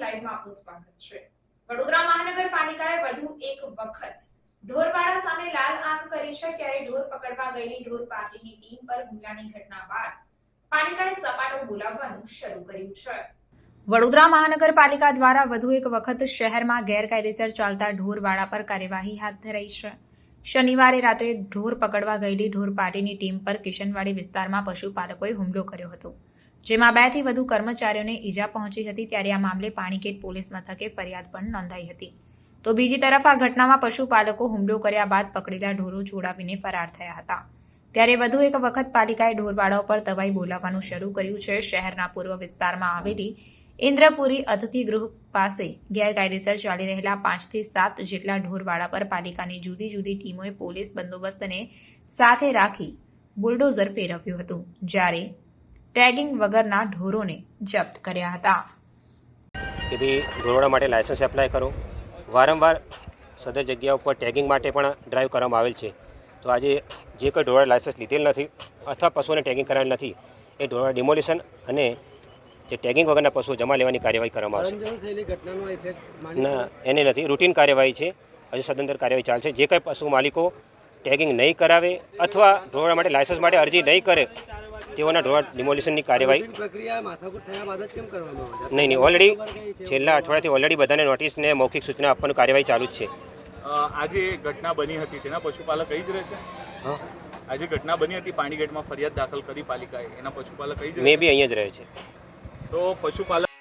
લાઈવમાં આપનું સ્વાગત છે। વડોદરા મહાનગરપાલિકાએ વધુ એક વખત ઢોરવાડા સામે લાલ આંખ કરી છે, ત્યારે ઢોર પકડવા ગયેલી ઢોર પાર્ટીની ટીમ પર હુમલાની ઘટના બાદ પાલિકાએ સપાટો બોલાવવાનું શરૂ કર્યું છે। વડોદરા મહાનગરપાલિકા દ્વારા વધુ એક વખત શહેરમાં ગેરકાયદેસર ચાલતા ઢોરવાડા પર કાર્યવાહી હાથ ધરાઈ છે। શનિવારે રાત્રે ઢોર પકડવા ગયેલી ઢોર પાર્ટીની ટીમ પર કિશનવાડી વિસ્તારમાં પશુપાલકોએ હુમલો કર્યો હતો, જેમાં 2 થી વધુ કર્મચારીઓને ઈજા પહોંચી હતી। ત્યારે આ મામલે પાણીગેટ પોલીસ મથકે ફરિયાદ પણ નોંધાઈ હતી। તો બીજી તરફ આ ઘટનામાં પશુપાલકો હુમલો કર્યા બાદ પકડેલા ઢોરો છોડાવીને ફરાર થયા હતા। ત્યારે વધુ એક વખત પાલિકાએ ઢોરવાડાઓ પર તવાઈ બોલાવવાનું શરૂ કર્યું છે। શહેરના પૂર્વ વિસ્તારમાં આવેલી ઇન્દ્રપુરી અતિથિ ગૃહ પાસે ગેરકાયદેસર ચાલી રહેલા 5 થી 7 જેટલા ઢોરવાડા પર પાલિકાની જુદી જુદી ટીમોએ પોલીસ બંદોબસ્તને સાથે રાખી બુલડોઝર ફેરવ્યું હતું, જ્યારે ટેગિંગ વગરના ઢોરોને જપ્ત કર્યા હતા। કે ભાઈ ઢોરવાડા માટે લાયસન્સ એપ્લાય કરો। વારંવાર સદર જગ્યા ઉપર ટેગિંગ માટે પણ ડ્રાઈવ કરવામાં આવેલ છે। તો આજે જે કોઈ ઢોરવાડા લાયસન્સ લીધેલ નથી અથવા પશુઓને ટેગિંગ કરાવેલ નથી, એ ઢોરવાડા ડિમોલિશન અને જે ટેગિંગ વગરના પશુઓ જમા લેવાની કાર્યવાહી કરવામાં આવશે। ના, એની નથી, રૂટીન કાર્યવાહી છે। હજુ સદંતર કાર્યવાહી ચાલશે। જે કંઈ પશુ માલિકો ટેગિંગ નહીં કરાવે અથવા ઢોરવાડા માટે લાયસન્સ માટે અરજી નહીં કરે, તેઓના ઢોરવાડા ડિમોલિશનની કાર્યવાહી નહીં, ઓલરેડી છેલ્લા અઠવાડિયાથી ઓલરેડી બધાને નોટિસ ને મૌખિક સૂચના આપવાની કાર્યવાહી ચાલુ જ છે। આજે ઘટના બની હતી તેના પશુપાલક અહીં જ રહે છે? હા, આજે ઘટના બની હતી, પાણીગેટમાં ફરિયાદ દાખલ કરી પાલિકાએ, એના પશુપાલક અહીં જ મે બી અહીંયા જ રહે છે। તો પશુપાલક